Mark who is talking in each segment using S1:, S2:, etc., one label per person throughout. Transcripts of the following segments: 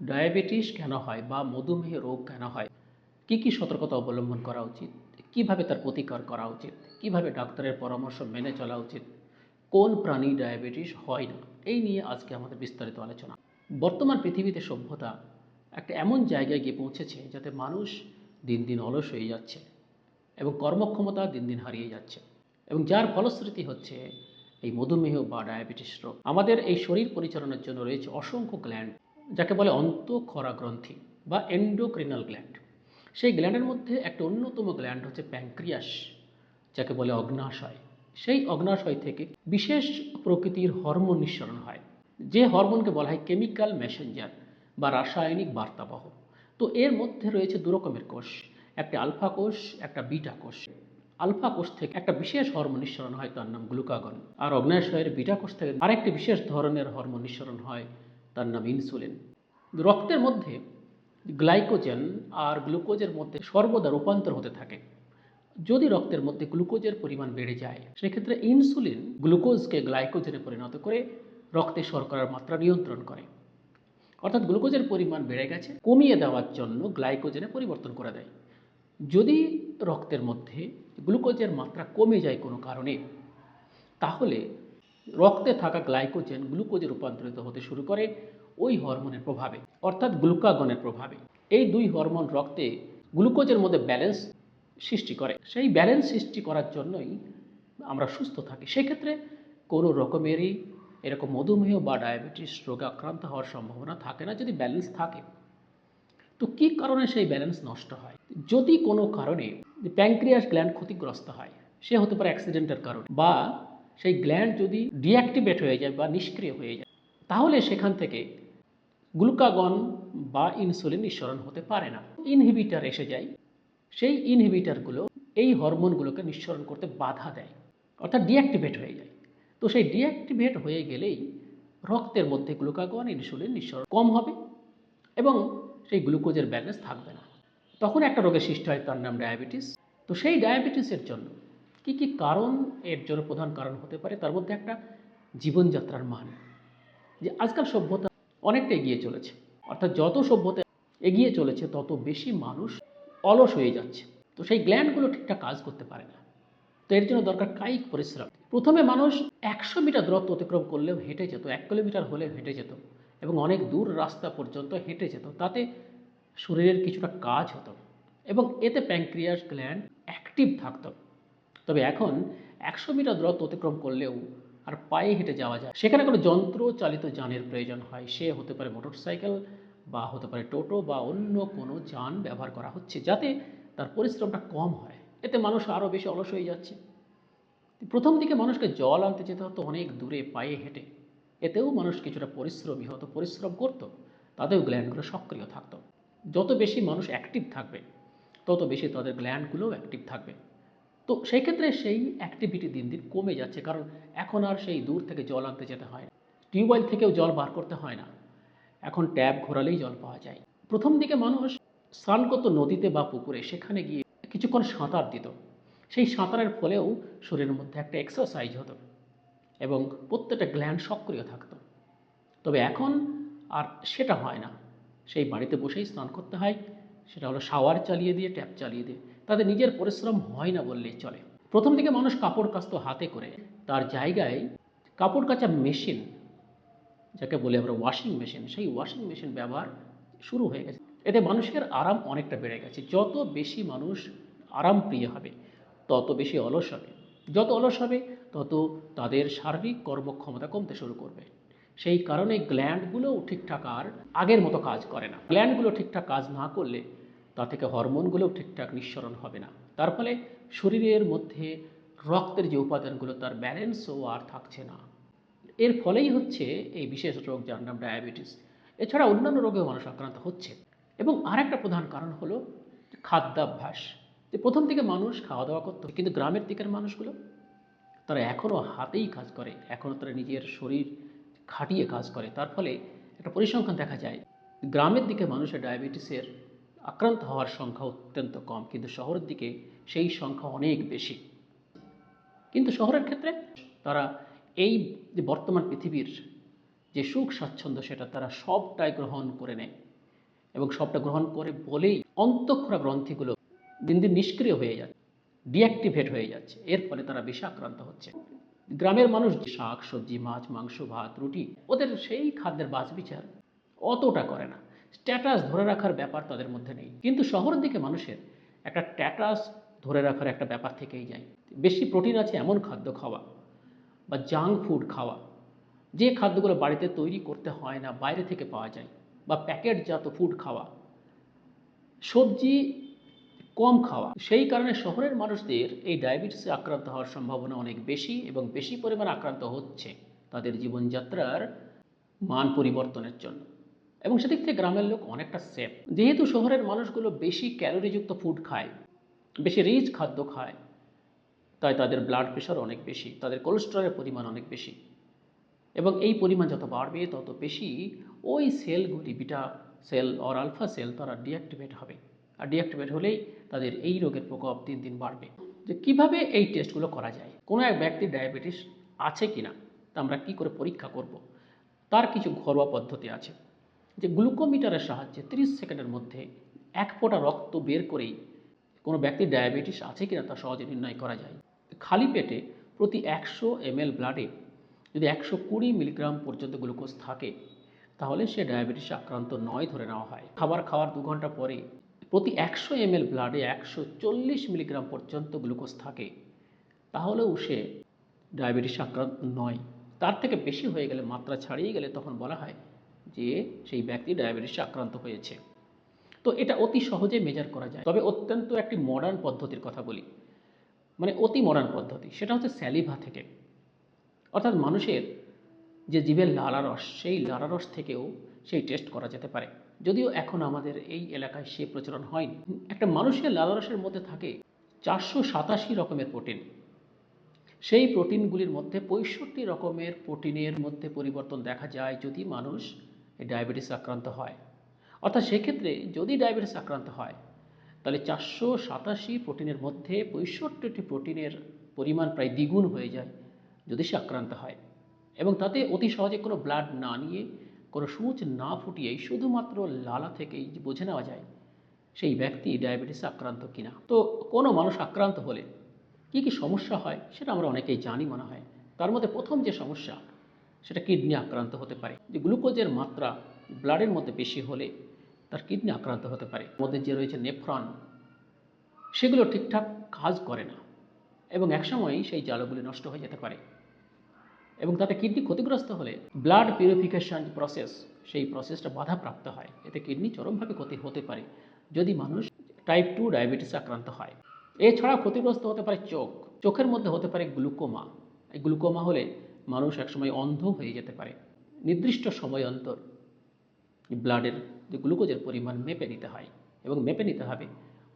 S1: Diabetes কেন হয় বা মধুমেহ রোগ কেন হয়, কী কী সতর্কতা অবলম্বন করা উচিত, কিভাবে তার প্রতিকার করা উচিত, কিভাবে ডাক্তারের পরামর্শ মেনে চলা উচিত, কোন প্রাণী ডায়াবেটিস হয় না, এই নিয়ে আজকে আমাদের বিস্তারিত আলোচনা। বর্তমান পৃথিবীতে সভ্যতা একটা এমন জায়গায় গিয়ে পৌঁছেছে যাতে মানুষ দিন দিন অলস হয়ে যাচ্ছে এবং কর্মক্ষমতা দিন দিন হারিয়ে যাচ্ছে, এবং যার ফলশ্রুতি হচ্ছে এই মধুমেহ বা ডায়াবেটিস রোগ। আমাদের এই শরীর পরিচালনার জন্য রয়েছে অসংখ্য গ্ল্যান্ড, যাকে বলে অন্তঃক্ষরা গ্রন্থি বা এন্ডোক্রিনাল গ্ল্যান্ড। সেই গ্ল্যান্ডের মধ্যে একটা অন্যতম গ্ল্যান্ড হচ্ছে প্যাঙ্ক্রিয়াস, যাকে বলে অগ্নাশয়। সেই অগ্নাশয় থেকে বিশেষ প্রকৃতির হরমোন নিঃসরণ হয়, যে হরমোনকে বলা হয় কেমিক্যাল মেসেঞ্জার বা রাসায়নিক বার্তাবহ। তো এর মধ্যে রয়েছে দু রকমের কোষ, একটা আলফা কোষ, একটা বিটা কোষ। আলফা কোষ থেকে একটা বিশেষ হরমোন নিঃসরণ হয়, তার নাম গ্লুকাগন। আর অগ্নাশয়ের বিটা কোষ থেকে আরেকটি বিশেষ ধরনের হরমোন নিঃসরণ হয়, তার নাম ইনসুলিন। রক্তের মধ্যে গ্লাইকোজেন আর গ্লুকোজের মধ্যে সর্বদা রূপান্তর হতে থাকে। যদি রক্তের মধ্যে গ্লুকোজের পরিমাণ বেড়ে যায়, সেক্ষেত্রে ইনসুলিন গ্লুকোজকে গ্লাইকোজেনে পরিণত করে রক্তে শর্করার মাত্রা নিয়ন্ত্রণ করে। অর্থাৎ গ্লুকোজের পরিমাণ বেড়ে গেছে, কমিয়ে দেওয়ার জন্য গ্লাইকোজেনে পরিবর্তন করে দেয়। যদি রক্তের মধ্যে গ্লুকোজের মাত্রা কমে যায় কোনো কারণে, তাহলে রক্তে থাকা গ্লাইকোজেন গ্লুকোজে রূপান্তরিত হতে শুরু করে ওই হরমোনের প্রভাবে, অর্থাৎ গ্লুকাগনের প্রভাবে। এই দুই হরমোন রক্তে গ্লুকোজের মধ্যে ব্যালেন্স সৃষ্টি করে। সেই ব্যালেন্স সৃষ্টি করার জন্যই আমরা সুস্থ থাকি। সেক্ষেত্রে কোনো রকমেরই এরকম মধুমেহ বা ডায়াবেটিস রোগে আক্রান্ত হওয়ার সম্ভাবনা থাকে না, যদি ব্যালেন্স থাকে। তো কী কারণে সেই ব্যালেন্স নষ্ট হয়? যদি কোনো কারণে প্যাঙ্ক্রিয়াস গ্ল্যান্ড ক্ষতিগ্রস্ত হয়, সে হতে পারে অ্যাক্সিডেন্টের কারণে, বা সেই গ্ল্যান্ড যদি ডিঅ্যাক্টিভেট হয়ে যায় বা নিষ্ক্রিয় হয়ে যায়, তাহলে সেখান থেকে গ্লুকাগন বা ইনসুলিন নিঃসরণ হতে পারে না। ইনহিবিটার এসে যায়, সেই ইনহিবিটারগুলো এই হরমোনগুলোকে নিঃসরণ করতে বাধা দেয়, অর্থাৎ ডিঅ্যাক্টিভেট হয়ে যায়। তো সেই ডিঅ্যাক্টিভেট হয়ে গেলেই রক্তের মধ্যে গ্লুকাগন ইনসুলিন নিঃসরণ কম হবে এবং সেই গ্লুকোজের ব্যালেন্স থাকবে না। তখন একটা রোগের সৃষ্টি হয়, তার নাম ডায়াবেটিস। তো সেই ডায়াবেটিসের জন্য কী কী কারণ এর জন্য প্রধান কারণ হতে পারে, তার মধ্যে একটা জীবনযাত্রার মান। যে আজকাল সভ্যতা অনেকটা এগিয়ে চলেছে, অর্থাৎ যত সভ্যতা এগিয়ে চলেছে তত বেশি মানুষ অলস হয়ে যাচ্ছে। তো সেই গ্ল্যান্ডগুলো ঠিকঠাক কাজ করতে পারে না। তো এর জন্য দরকার কায়িক পরিশ্রম। প্রথমে মানুষ 100 মিটার দূরত্ব অতিক্রম করলেও হেঁটে যেত, 1 কিলোমিটার হলে হেঁটে যেত, এবং অনেক দূর রাস্তা পর্যন্ত হেঁটে যেত। তাতে শরীরের কিছুটা কাজ হতো এবং এতে প্যাঙ্ক্রিয়াস গ্ল্যান্ড অ্যাক্টিভ থাকতো। তবে এখন 100 মিটার দূরত্ব অতিক্রম করলেও আর পায়ে হেঁটে যাওয়া যায়, সেখানে কোনো যন্ত্র চালিত যানের প্রয়োজন হয়। সে হতে পারে মোটরসাইকেল, বা হতে পারে টোটো, বা অন্য কোনো যান ব্যবহার করা হচ্ছে, যাতে তার পরিশ্রমটা কম হয়। এতে মানুষ আরও বেশি অলস হয়ে যাচ্ছে। প্রথম দিকে মানুষকে জল আনতে যেতে হতো অনেক দূরে পায়ে হেঁটে, এতেও মানুষ কিছুটা পরিশ্রমী হতো, পরিশ্রম করতো, তাদেরও গ্ল্যান্ডগুলো সক্রিয় থাকতো। যত বেশি মানুষ অ্যাক্টিভ থাকবে, তত বেশি তাদের গ্ল্যান্ডগুলোও অ্যাক্টিভ থাকবে। তো সেই ক্ষেত্রে সেই অ্যাক্টিভিটি দিন দিন কমে যাচ্ছে, কারণ এখন আর সেই দূর থেকে জল আনতে যেতে হয় না, টিউবওয়েল থেকেও জল বার করতে হয় না, এখন ট্যাপ ঘোরালেই জল পাওয়া যায়। প্রথম দিকে মানুষ স্নান করতো নদীতে বা পুকুরে, সেখানে গিয়ে কিছুক্ষণ সাঁতার দিত। সেই সাঁতারের ফলেও শরীরের মধ্যে একটা এক্সারসাইজ হতো এবং প্রত্যেকটা গ্ল্যান্ড সক্রিয় থাকতো। তবে এখন আর সেটা হয় না, সেই বাড়িতে বসেই স্নান করতে হয়, সেটা হলো শাওয়ার চালিয়ে দিয়ে, ট্যাপ চালিয়ে দিয়ে। তাদের নিজের পরিশ্রম হয় না বললেই চলে। প্রথম দিকে মানুষ কাপড় কাচতো হাতে করে, তার জায়গায় কাপড় কাচা মেশিন, যাকে বলে আমরা ওয়াশিং মেশিন, সেই ওয়াশিং মেশিন ব্যবহার শুরু হয়ে গেছে। এতে মানুষের আরাম অনেকটা বেড়ে গেছে। যত বেশি মানুষ আরাম প্রিয় হবে, তত বেশি অলস হবে। যত অলস হবে, তত তাদের শারীরিক কর্মক্ষমতা কমতে শুরু করবে। সেই কারণে গ্ল্যান্ডগুলোও ঠিকঠাক আর আগের মতো কাজ করে না। গ্ল্যান্ডগুলো ঠিকঠাক কাজ না করলে তা থেকে হরমোনগুলোও ঠিকঠাক নিঃসরণ হবে না। তার ফলে শরীরের মধ্যে রক্তের যে উপাদানগুলো, তার ব্যালেন্সও আর থাকছে না। এর ফলেই হচ্ছে এই বিশেষ রোগ, যার নাম ডায়াবেটিস। এছাড়া অন্যান্য রোগেও মানুষ আক্রান্ত হচ্ছে। এবং আরেকটা প্রধান কারণ হলো খাদ্যাভ্যাস। যে প্রথম দিকে মানুষ খাওয়া দাওয়া করতো, কিন্তু গ্রামের দিকের মানুষগুলো তারা এখনও হাতেই কাজ করে, এখনও তারা নিজের শরীর খাটিয়ে কাজ করে। তার ফলে একটা পরিসংখ্যান দেখা যায়, গ্রামের দিকে মানুষের ডায়াবেটিসের আক্রান্ত হওয়ার সংখ্যা অত্যন্ত কম, কিন্তু শহরের দিকে সেই সংখ্যা অনেক বেশি। কিন্তু শহরের ক্ষেত্রে তারা এই যে বর্তমান পৃথিবীর যে সুখ স্বাচ্ছন্দ্য, সেটা তারা সবটাই গ্রহণ করে নেয়। এবং সবটা গ্রহণ করে বলেই অন্তঃক্ষরা গ্রন্থিগুলো দিন দিন নিষ্ক্রিয় হয়ে যাচ্ছে, ডিঅ্যাক্টিভেট হয়ে যাচ্ছে। এর ফলে তারা বেশি আক্রান্ত হচ্ছে। গ্রামের মানুষ শাক সবজি মাছ মাংস ভাত রুটি, ওদের সেই খাদ্যের বাছবিচার অতটা করে না। স্ট্যাটাস ধরে রাখার ব্যাপার তাদের মধ্যে নেই। কিন্তু শহরের দিকে মানুষের একটা স্ট্যাটাস ধরে রাখার একটা ব্যাপার থেকেই যায়। বেশি প্রোটিন আছে এমন খাদ্য খাওয়া বা জাঙ্ক ফুড খাওয়া, যে খাদ্যগুলো বাড়িতে তৈরি করতে হয় না, বাইরে থেকে পাওয়া যায়, বা প্যাকেটজাত ফুড খাওয়া, সবজি কম খাওয়া। সেই কারণে শহরের মানুষদের এই ডায়াবেটিসে আক্রান্ত হওয়ার সম্ভাবনা অনেক বেশি এবং বেশি পরিমাণ আক্রান্ত হচ্ছে তাদের জীবনযাত্রার মান পরিবর্তনের জন্য। এবং সেদিক থেকে গ্রামের লোক অনেকটা সেফ। যেহেতু শহরের মানুষগুলো বেশি ক্যালোরিযুক্ত ফুড খায়, বেশি রিচ খাদ্য খায়, তাই তাদের ব্লাড প্রেশার অনেক বেশি, তাদের কোলেস্টেরলের পরিমাণ অনেক বেশি। এবং এই পরিমাণ যত বাড়বে তত বেশি ওই সেলগুলি, বিটা সেল আর আলফা সেল, তারা ডিঅ্যাক্টিভেট হবে। আর ডিঅ্যাক্টিভেট হলেই তাদের এই রোগের প্রকোপ দিন দিন বাড়বে। যে কিভাবে এই টেস্টগুলো করা যায়, কোনো এক ব্যক্তির ডায়াবেটিস আছে কিনা তা আমরা কি করে পরীক্ষা করব, তার কিছু ঘরোয়া পদ্ধতি আছে। যে গ্লুকোমিটারের সাহায্যে 30 সেকেন্ডের মধ্যে এক ফোঁটা রক্ত বের করেই কোনো ব্যক্তির ডায়াবেটিস আছে কিনা তা সহজে নির্ণয় করা যায়। খালি পেটে প্রতি 100 ml ব্লাডে যদি 120 মিলিগ্রাম পর্যন্ত গ্লুকোজ থাকে, তাহলে সে ডায়াবেটিসে আক্রান্ত নয় ধরে নেওয়া হয়। খাবার খাওয়ার 2 ঘন্টা পরে প্রতি 100 ml ব্লাডে 140 মিলিগ্রাম পর্যন্ত গ্লুকোজ থাকে, তাহলেও সে ডায়াবেটিসে আক্রান্ত নয়। তার থেকে বেশি হয়ে গেলে, মাত্রা ছাড়িয়ে গেলে, তখন বলা হয় যে সেই ব্যক্তি ডায়াবেটিসে আক্রান্ত হয়েছে। তো এটা অতি সহজে মেজার করা যায়। তবে অত্যন্ত একটি মডার্ন পদ্ধতির কথা বলি, মানে অতি মডার্ন পদ্ধতি, সেটা হচ্ছে স্যালিভা থেকে। অর্থাৎ মানুষের যে জীবের লালারস, সেই লালারস থেকেও সেই টেস্ট করা যেতে পারে। যদিও এখন আমাদের এই এলাকায় সে প্রচলন হয়নি। একটা মানুষের লালারসের মধ্যে থাকে 487 রকমের প্রোটিন। সেই প্রোটিনগুলির মধ্যে 65 রকমের প্রোটিনের মধ্যে পরিবর্তন দেখা যায় যদি মানুষ ডায়াবেটিস আক্রান্ত হয়। অর্থাৎ সেক্ষেত্রে যদি ডায়াবেটিস আক্রান্ত হয়, তাহলে 487 প্রোটিনের মধ্যে 65টি প্রোটিনের পরিমাণ প্রায় দ্বিগুণ হয়ে যায় যদি সে আক্রান্ত হয়। এবং তাতে অতি সহজে কোনো ব্লাড না নিয়ে, কোনো সূচ না ফুটিয়েই শুধুমাত্র লালা থেকেই বুঝে নেওয়া যায় সেই ব্যক্তি ডায়াবেটিসে আক্রান্ত কিনা। তো কোনো মানুষ আক্রান্ত হলে কী কী সমস্যা হয় সেটা আমরা অনেকেই জানি মনে হয়। তার মধ্যে প্রথম যে সমস্যা, সেটা কিডনি আক্রান্ত হতে পারে। যে গ্লুকোজের মাত্রা ব্লাডের মধ্যে বেশি হলে তার কিডনি আক্রান্ত হতে পারে। মধ্যে যে রয়েছে নেফ্রন, সেগুলো ঠিকঠাক কাজ করে না এবং একসময়ই সেই জালগুলি নষ্ট হয়ে যেতে পারে। এবং তাতে কিডনি ক্ষতিগ্রস্ত হলে ব্লাড পিউরিফিকেশন প্রসেস, সেই প্রসেসটা বাধাপ্রাপ্ত হয়। এতে কিডনি চরমভাবে ক্ষতি হতে পারে যদি মানুষ টাইপ 2 ডায়াবেটিসে আক্রান্ত হয়। এছাড়া ক্ষতিগ্রস্ত হতে পারে চোখ। চোখের মধ্যে হতে পারে গ্লুকোমা। এই গ্লুকোমা হলে মানুষ একসময় অন্ধ হয়ে যেতে পারে। নির্দিষ্ট সময় অন্তর ব্লাডের যে গ্লুকোজের পরিমাণ মেপে নিতে হয়, এবং মেপে নিতে হবে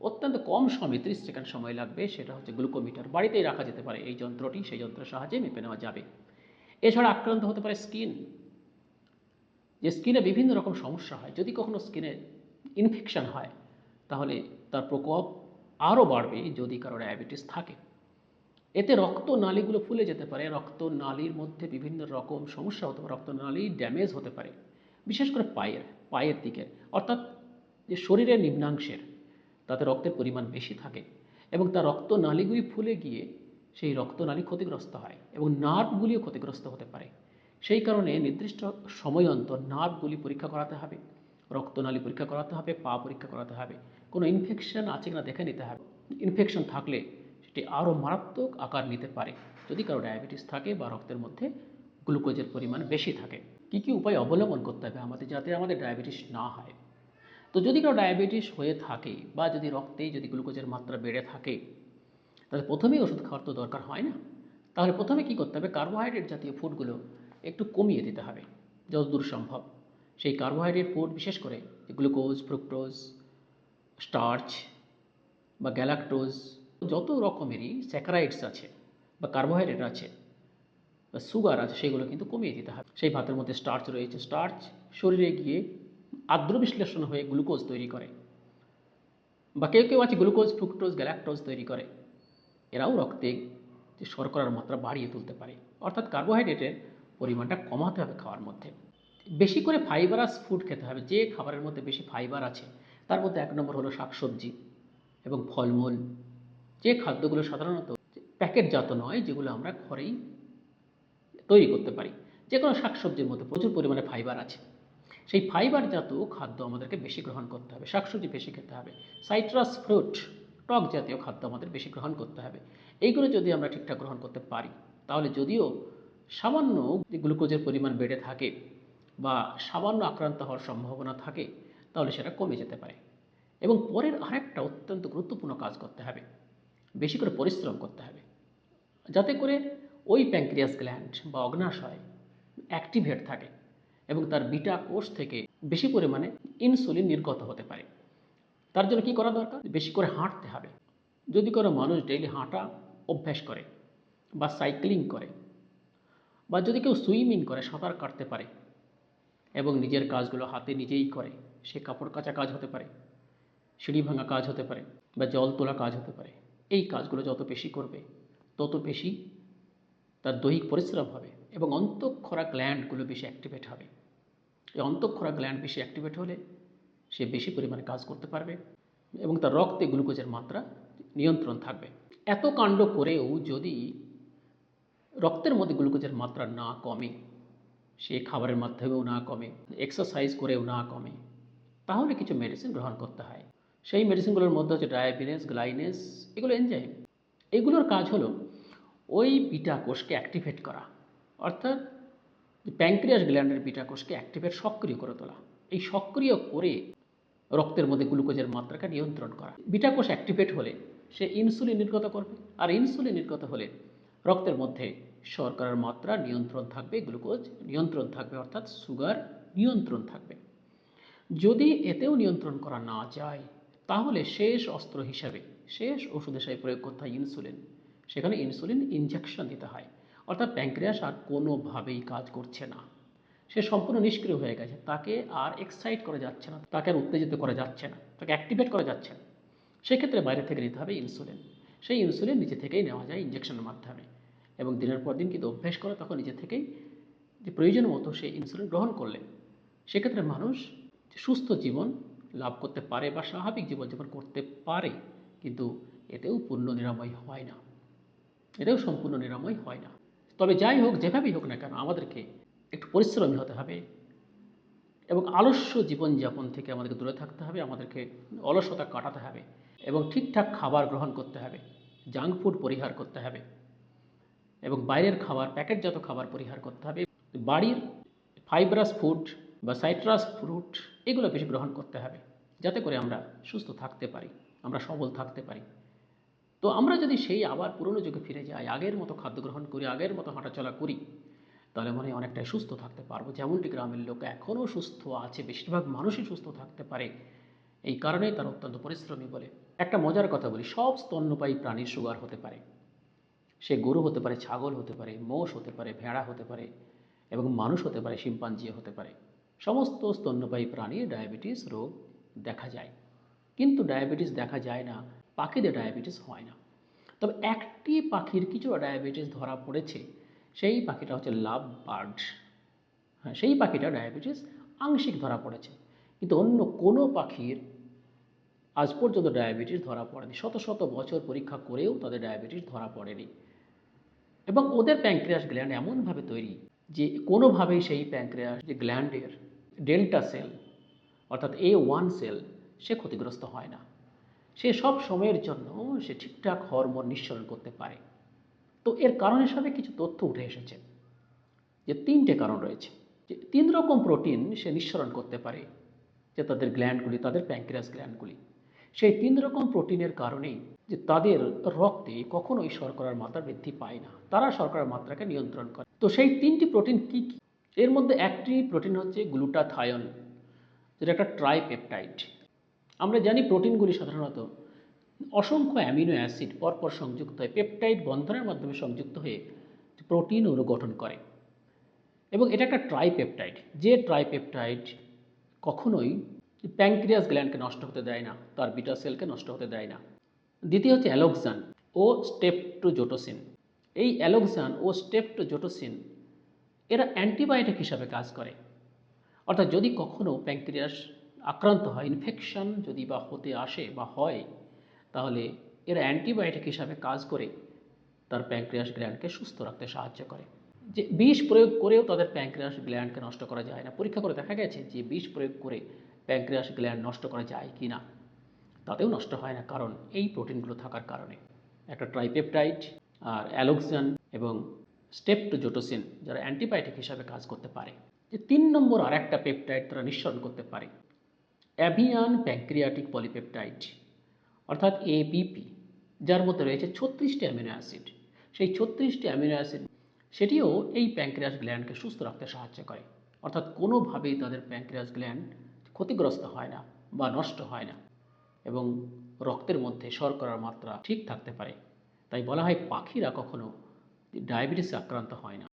S1: অত্যন্ত কম সময়, 30 সেকেন্ড সময় লাগবে। সেটা হচ্ছে গ্লুকোমিটার, বাড়িতেই রাখা যেতে পারে এই যন্ত্রটি, সেই যন্ত্রের সাহায্যে মেপে নেওয়া যাবে। এছাড়া আক্রান্ত হতে পারে স্কিন। যে স্কিনে বিভিন্ন রকম সমস্যা হয়, যদি কখনো স্কিনে ইনফেকশন হয়, তাহলে তার প্রকোপ আরও বাড়বে যদি কারো ডায়াবেটিস থাকে। এতে রক্তনালীগুলো ফুলে যেতে পারে, রক্তনালীর মধ্যে বিভিন্ন রকম সমস্যা হতে পারে, রক্তনালী ড্যামেজ হতে পারে, বিশেষ করে পায়ের দিকে, অর্থাৎ যে শরীরের নিম্নাংশের, তাতে রক্তের পরিমাণ বেশি থাকে এবং তার রক্তনালীগুলি ফুলে গিয়ে সেই রক্তনালী ক্ষতিগ্রস্ত হয় এবং নার্ভগুলিও ক্ষতিগ্রস্ত হতে পারে। সেই কারণে নির্দিষ্ট সময় অন্তর নার্ভগুলি পরীক্ষা করাতে হবে, রক্তনালী পরীক্ষা করাতে হবে, পা পরীক্ষা করাতে হবে, কোনো ইনফেকশন আছে কিনা দেখে নিতে হবে। ইনফেকশন থাকলে সেটি আরও মারাত্মক আকার নিতে পারে যদি কারো ডায়াবেটিস থাকে বা রক্তের মধ্যে গ্লুকোজের পরিমাণ বেশি থাকে। কী কী উপায় অবলম্বন করতে হবে আমাদের, যাতে আমাদের ডায়াবেটিস না হয়? তো যদি কারো ডায়াবেটিস হয়ে থাকে বা যদি রক্তে যদি গ্লুকোজের মাত্রা বেড়ে থাকে, তাহলে প্রথমেই ওষুধ খাওয়ার তো দরকার হয় না। তাহলে প্রথমে কী করতে হবে, কার্বোহাইড্রেট জাতীয় ফুডগুলো একটু কমিয়ে দিতে হবে যতদূর সম্ভব। সেই কার্বোহাইড্রেট ফুড, বিশেষ করে গ্লুকোজ, ফ্রুক্টোজ, স্টার্চ বা গ্যালাক্টোজ, যত রকমেরই স্যাকারাইডস আছে বা কার্বোহাইড্রেট আছে বা সুগার আছে, সেগুলো কিন্তু কমিয়ে দিতে হবে। সেই ভাতের মধ্যে স্টার্চ রয়েছে, স্টার্চ শরীরে গিয়ে আদ্র বিশ্লেষণ হয়ে গ্লুকোজ তৈরি করে, বা কেউ কেউ আছে গ্লুকোজ, ফ্রুক্টোজ, গ্যালাক্টোজ তৈরি করে। এরাও রক্তে যে শর্করার মাত্রা বাড়িয়ে তুলতে পারে। অর্থাৎ কার্বোহাইড্রেটের পরিমাণটা কমাতে হবে খাওয়ার মধ্যে। বেশি করে ফাইবারাস ফুড খেতে হবে। যে খাবারের মধ্যে বেশি ফাইবার আছে তার মধ্যে ১ নম্বর হলো শাকসবজি এবং ফলমূল। যে খাদ্যগুলো সাধারণত প্যাকেটজাত নয়, যেগুলো আমরা ঘরেই তৈরি করতে পারি। যে কোনো শাকসবজির মধ্যে প্রচুর পরিমাণে ফাইবার আছে। সেই ফাইবারজাত খাদ্য আমাদেরকে বেশি গ্রহণ করতে হবে, শাকসবজি বেশি খেতে হবে, সাইট্রাস ফ্রুট টক জাতীয় খাদ্য আমাদের বেশি গ্রহণ করতে হবে। এইগুলো যদি আমরা ঠিকঠাক গ্রহণ করতে পারি, তাহলে যদিও সামান্য গ্লুকোজের পরিমাণ বেড়ে থাকে বা সামান্য আক্রান্ত হওয়ার সম্ভাবনা থাকে, তাহলে সেটা কমে যেতে পারে। এবং পরের আরেকটা অত্যন্ত গুরুত্বপূর্ণ কাজ করতে হবে, বেশি করে পরিশ্রম করতে হবে, যাতে করে ওই প্যাঙ্ক্রিয়াস গ্ল্যান্ড বা অগ্নাশয় অ্যাক্টিভেট থাকে এবং তার বিটা কোষ থেকে বেশি পরিমাণে ইনসুলিন নির্গত হতে পারে। তার জন্য কী করা দরকার? বেশি করে হাঁটতে হবে। যদি কোনো মানুষ ডেইলি হাঁটা অভ্যাস করে বা সাইক্লিং করে বা যদি কেউ সুইমিং করে, সাঁতার কাটতে পারে এবং নিজের কাজগুলো হাতে নিজেই করে, সে কাপড় কাচা কাজ হতে পারে, সিঁড়ি ভাঙা কাজ হতে পারে বা জল তোলা কাজ হতে পারে, এই কাজগুলো যত বেশি করবে তত বেশি তার দৈহিক পরিশ্রম হবে এবং অন্তঃক্ষরা গ্ল্যান্ডগুলো বেশি অ্যাক্টিভেট হবে। এই অন্তঃক্ষরা গ্ল্যান্ড বেশি অ্যাক্টিভেট হলে সে বেশি পরিমাণে কাজ করতে পারবে এবং তার রক্তে গ্লুকোজের মাত্রা নিয়ন্ত্রণ থাকবে। এত কাণ্ড করেও যদি রক্তের মধ্যে গ্লুকোজের মাত্রা না কমে, সে খাবারের মাধ্যমেও না কমে, এক্সারসাইজ করেও না কমে, তাহলে কিছু মেডিসিন গ্রহণ করতে হয়। সেই মেডিসিনগুলোর মধ্যে হচ্ছে ডায়াবিনেস, গ্লাইনেস, এগুলো এনজাইম। এগুলোর কাজ হলো ওই বিটা কোষকে অ্যাক্টিভেট করা, অর্থাৎ প্যাঙ্ক্রিয়াস গ্ল্যান্ডের বিটা কোষকে অ্যাক্টিভেট, সক্রিয় করে তোলা। এই সক্রিয় করে রক্তের মধ্যে গ্লুকোজের মাত্রাকে নিয়ন্ত্রণ করা। বিটা কোষ অ্যাক্টিভেট হলে সে ইনসুলিন নির্গত করবে, আর ইনসুলিন নির্গত হলে রক্তের মধ্যে শর্করার মাত্রা নিয়ন্ত্রণ থাকবে, গ্লুকোজ নিয়ন্ত্রণ থাকবে, অর্থাৎ সুগার নিয়ন্ত্রণ থাকবে। যদি এতেও নিয়ন্ত্রণ করা না যায়, তাহলে শেষ অস্ত্র হিসাবে, শেষ ওষুধ হিসাবে প্রয়োগ করতে হয় ইনসুলিন। সেখানে ইনসুলিন ইনজেকশন দিতে হয়, অর্থাৎ প্যাঙ্ক্রিয়াস আর কোনোভাবেই কাজ করছে না, সে সম্পূর্ণ নিষ্ক্রিয় হয়ে গেছে, তাকে আর এক্সাইট করা যাচ্ছে না, তাকে আর উত্তেজিত করা যাচ্ছে না, তাকে অ্যাক্টিভেট করা যাচ্ছে না। সেক্ষেত্রে বাইরে থেকে নিতে হবে ইনসুলিন। সেই ইনসুলিন নিজে থেকেই নেওয়া যায় ইনজেকশনের মাধ্যমে, এবং দিনের পর দিন কিন্তু অভ্যাস করে তখন নিজে থেকেই যে প্রয়োজন মতো সেই ইনসুলিন গ্রহণ করলে সেক্ষেত্রে মানুষ সুস্থ জীবন লাভ করতে পারে বা স্বাভাবিক জীবনযাপন করতে পারে। কিন্তু এতেও পূর্ণ নিরাময় হয় না, এটাও সম্পূর্ণ নিরাময় হয় না। তবে যাই হোক, যেভাবেই হোক না কেন, আমাদেরকে একটু পরিশ্রমী হতে হবে এবং আলস্য জীবনযাপন থেকে আমাদেরকে দূরে থাকতে হবে, আমাদেরকে অলসতা কাটাতে হবে এবং ঠিকঠাক খাবার গ্রহণ করতে হবে, জাঙ্ক ফুড পরিহার করতে হবে এবং বাইরের খাবার, প্যাকেটজাত খাবার পরিহার করতে হবে। বাড়ির ফাইবারাস ফুড বা সাইট্রাস ফ্রুট এগুলো বেশি গ্রহণ করতে হবে, যাতে করে আমরা সুস্থ থাকতে পারি, আমরা সবল থাকতে পারি। তো আমরা যদি সেই আবার পুরনো যুগে ফিরে যাই, আগের মতো খাদ্য গ্রহণ করি, আগের মতো হাঁটাচলা করি, তাহলে মনে হয় অনেকটাই সুস্থ থাকতে পারবো। যেমনটি গ্রামের লোক এখনও সুস্থ আছে, বেশিরভাগ মানুষই সুস্থ থাকতে পারে, এই কারণেই তারা অত্যন্ত পরিশ্রমী বলে। একটা মজার কথা বলি, সব স্তন্যপায়ী প্রাণীর সুগার হতে পারে। সে গরু হতে পারে, ছাগল হতে পারে, মোষ হতে পারে, ভেড়া হতে পারে এবং মানুষ হতে পারে, শিম্পাঞ্জি হতে পারে। সমস্ত স্তন্যপায়ী প্রাণীর ডায়াবেটিস রোগ দেখা যায়, কিন্তু ডায়াবেটিস দেখা যায় না, পাখিদের ডায়াবেটিস হয় না। তবে একটি পাখির কিছুটা ডায়াবেটিস ধরা পড়েছে, সেই পাখিটা হচ্ছে লাভ বার্ড। হ্যাঁ, সেই পাখিটা ডায়াবেটিস আংশিক ধরা পড়েছে, কিন্তু অন্য কোনো পাখির আজ পর্যন্ত ডায়াবেটিস ধরা পড়েনি। শত শত বছর পরীক্ষা করেও তাদের ডায়াবেটিস ধরা পড়েনি। এবং ওদের প্যাঙ্ক্রিয়াস গ্ল্যান্ড এমনভাবে তৈরি যে কোনোভাবেই সেই প্যাঙ্ক্রিয়াস যে গ্ল্যান্ডের ডেল্টা সেল অর্থাৎ A1 সেল সে ক্ষতিগ্রস্ত হয় না। সে সব সময়ের জন্য সে ঠিকঠাক হরমোন নিঃসরণ করতে পারে। তো এর কারণ হিসাবে কিছু তথ্য উঠে এসেছে, যে 3টে কারণ রয়েছে। যে 3 রকম প্রোটিন সে নিঃসরণ করতে পারে, যে তাদের গ্ল্যান্ডগুলি, তাদের প্যাঙ্ক্রিয়াস গ্ল্যান্ডগুলি, সেই 3 রকম প্রোটিনের কারণেই যে তাদের রক্তে কখনোই শর্করার মাত্রা বৃদ্ধি পায় না, তারা শর্করার মাত্রাকে নিয়ন্ত্রণ করে। তো সেই 3টি প্রোটিন কী কী? এর মধ্যে একটি প্রোটিন হচ্ছে গ্লুটাথায়ন, যেটা একটা ট্রাইপেপটাইড। আমরা জানি প্রোটিনগুলি সাধারণত অসংখ্য অ্যামিনো অ্যাসিড পরপর সংযুক্ত হয়ে পেপটাইড বন্ধনের মাধ্যমে সংযুক্ত হয়ে প্রোটিন অণু গঠন করে, এবং এটা একটা ট্রাইপেপটাইড। যে ট্রাইপেপটাইড কখনোই প্যাঙ্ক্রিয়াস গ্ল্যান্ডকে নষ্ট হতে দেয় না, তার বিটা সেলকে নষ্ট হতে দেয় না। দ্বিতীয় হচ্ছে অ্যালোক্সান ও স্টেপটোজোটোসিন। এই অ্যালোক্সান ও স্টেপটোজোটোসিন এরা অ্যান্টিবায়োটিক হিসাবে কাজ করে। অর্থাৎ যদি কখনো প্যাঙ্ক্রিয়াস আক্রান্ত হয়, ইনফেকশন যদি বা হতে আসে বা হয়, তাহলে এরা অ্যান্টিবায়োটিক হিসাবে কাজ করে তার প্যাঙ্ক্রিয়াস গ্ল্যান্ডকে সুস্থ রাখতে সাহায্য করে। যে বিষ প্রয়োগ করেও তাদের প্যাঙ্ক্রিয়াস গ্ল্যান্ডকে নষ্ট করা যায় না, পরীক্ষা করে দেখা গেছে যে বিষ প্রয়োগ করে প্যাঙ্ক্রিয়াস গ্ল্যান্ড নষ্ট করা যায় কি না, তাতেও নষ্ট হয় না, কারণ এই প্রোটিনগুলো থাকার কারণে। একটা ট্রাইপেপটাইড আর অ্যালোক্সান এবং স্টেপটোজোটোসিন যারা অ্যান্টিবায়োটিক হিসাবে কাজ করতে পারে। যে 3 নম্বর আর একটা পেপটাইড তারা নিঃসরণ করতে পারে, অ্যাভিয়ান প্যাঙ্ক্রিয়াটিক পলিপেপটাইড অর্থাৎ এবিপি, যার মধ্যে রয়েছে 36টি অ্যামিনো অ্যাসিড। সেই 36টি অ্যামিনো অ্যাসিড সেটিও এই প্যাঙ্ক্রিয়াস গ্ল্যান্ডকে সুস্থ রাখতে সাহায্য করে। অর্থাৎ কোনোভাবেই তাদের প্যাঙ্ক্রিয়াস গ্ল্যান্ড ক্ষতিগ্রস্ত হয় না বা নষ্ট হয় না, এবং রক্তের মধ্যে শর্করার মাত্রা ঠিক থাকতে পারে। তাই বলা হয় পাখিরা কখনো ডায়াবেটিসে আক্রান্ত হয় না।